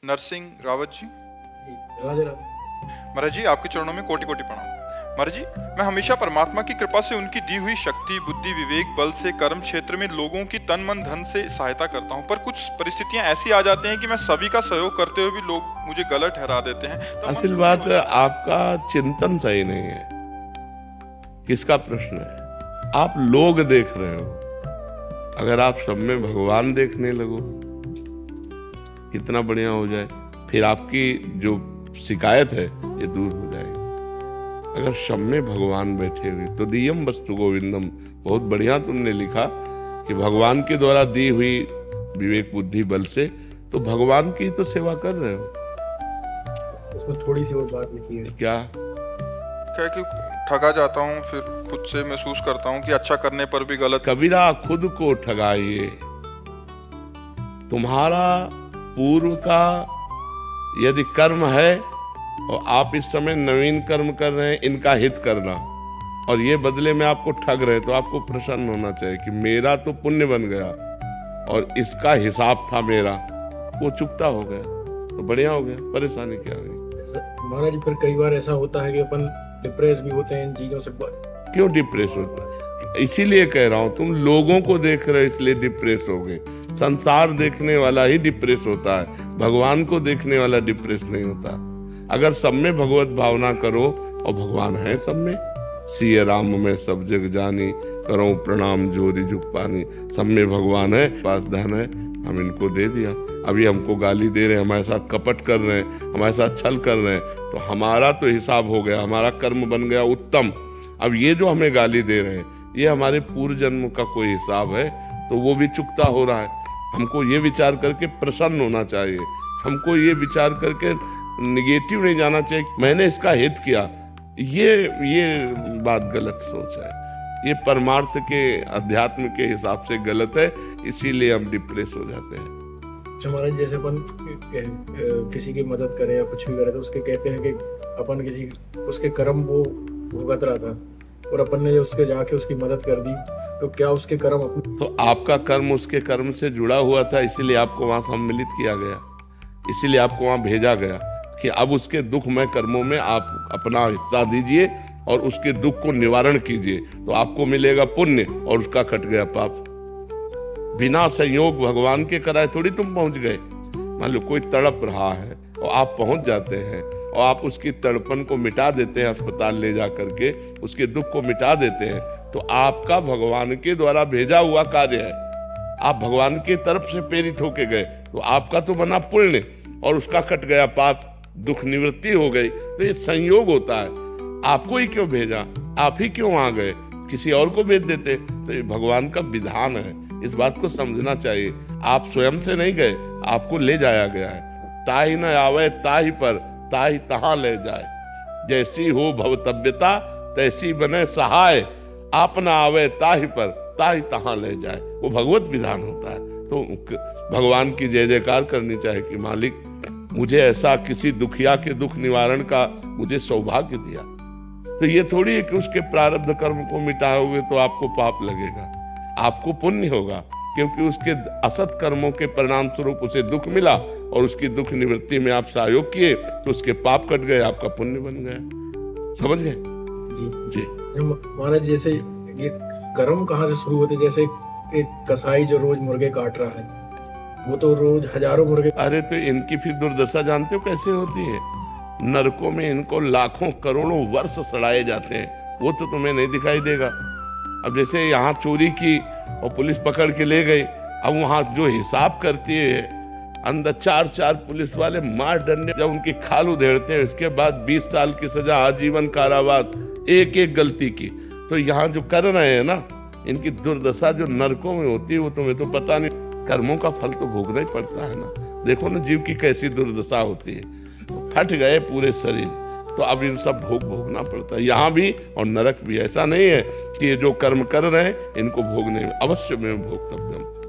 नरसिंह रावत जी। राधे राधे। महाराज जी, आपके चरणों में कोटि कोटि प्रणाम। महाराज जी, मैं हमेशा परमात्मा की कृपा से उनकी दी हुई शक्ति, बुद्धि, विवेक, बल से कर्म क्षेत्र में लोगों की तन मन धन से सहायता करता हूँ, पर कुछ परिस्थितियां ऐसी आ जाती हैं कि मैं सभी का सहयोग करते हुए भी लोग मुझे गलत ठहरा देते हैं। असल बात है, आपका चिंतन सही नहीं है। किसका प्रश्न है? आप लोग देख रहे हो। अगर आप सब में भगवान देखने लगो, कितना बढ़िया हो जाए। फिर आपकी जो शिकायत है ये दूर हो जाएगी। अगर सब में भगवान बैठे हुए तो दियम वस्तु गोविंदम। बहुत बढ़िया तुमने लिखा कि भगवान के द्वारा दी हुई विवेक, बुद्धि, बल से तो भगवान की तो सेवा कर रहे हो। उसमें थोड़ी सी और बात लिखी है। क्या कि ठगा जाता हूँ, फिर खुद से महसूस करता हूँ कि अच्छा करने पर भी गलत। कबीरा खुद को ठगाइए। तुम्हारा पूर्व का यदि कर्म है और आप इस समय नवीन कर्म कर रहे हैं, इनका हित करना, और ये बदले में आपको ठग रहे, तो आपको प्रसन्न होना चाहिए कि मेरा तो पुण्य बन गया और इसका हिसाब था मेरा, वो चुकता हो गया तो बढ़िया हो गया। परेशानी क्या हुई? महाराज, पर कई बार ऐसा होता है कि अपन डिप्रेस भी होते हैं इन चीजों से। क्यों डिप्रेस होता है? इसीलिए कह रहा हूं, तुम लोगों को देख रहे हो इसलिए डिप्रेस हो गए। संसार देखने वाला ही डिप्रेस होता है, भगवान को देखने वाला डिप्रेस नहीं होता। अगर सब में भगवत भावना करो, और भगवान है सब में, सिय राम में सब जग जानी, करो प्रणाम जोरी झुक पानी। सब में भगवान है, पास धन है, हम इनको दे दिया। अभी हमको गाली दे रहे हैं, हमारे साथ कपट कर रहे हैं, हमारे साथ छल कर रहे हैं, तो हमारा तो हिसाब हो गया, हमारा कर्म बन गया उत्तम। अब ये जो हमें गाली दे रहे हैं, ये हमारे पूर्व जन्म का कोई हिसाब है, तो वो भी चुकता हो रहा है। हमको ये विचार करके प्रसन्न होना चाहिए। हमको ये विचार करके निगेटिव नहीं जाना चाहिए, मैंने इसका हित किया। ये बात गलत सोच है। ये परमार्थ के, अध्यात्म के हिसाब से गलत है, इसीलिए हम डिप्रेस हो जाते हैं। महाराज, जैसे अपन किसी की मदद करें या कुछ भी करें तो उसके कहते हैं कि अपन किसी उसके कर्म वो भुगत रहा था और अपन ने उसके जाके उसकी मदद कर दी, तो क्या उसके कर्म अपने? तो आपका कर्म उसके कर्म से जुड़ा हुआ था, इसीलिए आपको वहां सम्मिलित किया गया, इसीलिए आपको वहां भेजा गया कि अब उसके दुखमय कर्मों में आप अपना हिस्सा दीजिए और उसके दुख को निवारण कीजिए, तो आपको मिलेगा पुण्य और उसका कट गया पाप। बिना संयोग भगवान के कराए थोड़ी तुम पहुंच गए। मान लो कोई तड़प रहा है और आप पहुंच जाते हैं और आप उसकी तड़पन को मिटा देते हैं, अस्पताल ले जा करके उसके दुख को मिटा देते हैं, तो आपका भगवान के द्वारा भेजा हुआ कार्य है। आप भगवान के तरफ से प्रेरित होके गए, तो आपका तो बना पुण्य और उसका कट गया पाप, दुख निवृत्ति हो गई। तो ये संयोग होता है। आपको ही क्यों भेजा? आप ही क्यों आ गए? किसी और को भेज देते। तो ये भगवान का विधान है, इस बात को समझना चाहिए। आप स्वयं से नहीं गए, आपको ले जाया गया है। ताहि न आवे ताहि पर, ताहि तहां ले जाए। जैसी हो भवतव्यता तैसी बने सहाय, आप न आवे ताहि पर, ताहि तहां ले जाए। वो भगवत विधान होता है। तो भगवान की जय जयकार करनी चाहिए कि मालिक मुझे ऐसा किसी दुखिया के दुख निवारण का मुझे सौभाग्य दिया। तो ये थोड़ी है कि उसके प्रारब्ध कर्म को मिटाओगे तो आपको पाप लगेगा, आपको पुण्य होगा, क्योंकि उसके असत कर्मों के परिणाम स्वरूप उसे दुख मिला और उसकी दुख निवृत्ति में आप सहयोग किए तो उसके पाप कट गए, आपका पुण्य बन गया। समझ गए? जी। महाराज, जैसे ये कर्म कहाँ से शुरू होते? जैसे एक कसाई जो रोज मुर्गे काट रहा है, वो तो रोज हजारों मुर्गे। अरे तो इनकी फिर दुर्दशा जानते हो कैसे होती है? नरकों में इनको लाखों करोड़ों वर्ष सड़ाए जाते हैं, वो तो तुम्हें नहीं दिखाई देगा। अब जैसे यहाँ चोरी की और पुलिस पकड़ के ले गई, अब वहाँ जो हिसाब करती है, अंदर 4 पुलिस वाले मार डंडे, जब उनकी खाल उधेड़ते हैं, इसके बाद 20 साल की सजा, आजीवन कारावास, एक गलती की। तो यहाँ जो कर रहे हैं ना, इनकी दुर्दशा जो नरकों में होती है वो तुम्हें तो पता नहीं। कर्मों का फल तो भोगना ही पड़ता है ना। देखो ना जीव की कैसी दुर्दशा होती है, फट गए पूरे शरीर, तो अब इन सब भोगना पड़ता है, यहाँ भी और नरक भी। ऐसा नहीं है कि ये जो कर्म कर रहे हैं इनको भोगने में अवश्य में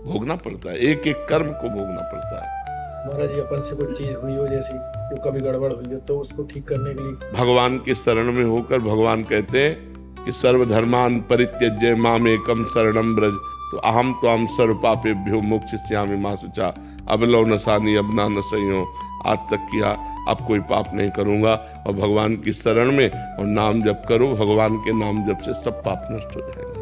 भोगना पड़ता है, एक कर्म को भोगना पड़ता है। महाराज, अपन से कोई चीज हुई हो जैसी जो कभी गड़बड़ हुई हो, तो उसको ठीक करने के लिए भगवान की शरण में होकर, भगवान कहते हैं कि सर्वधर्मान परित्यज्य मामेकम शरणम ब्रज, तो अहम त्वाम सर्व पापेभ्यो मोक्षयिष्यामि मा शुचा। अब लो नसानी अब ना नसइयों, आज तक किया अब कोई पाप नहीं करूँगा। और भगवान की शरण में और नाम जप करो, भगवान के नाम जप से सब पाप नष्ट हो जाएंगे।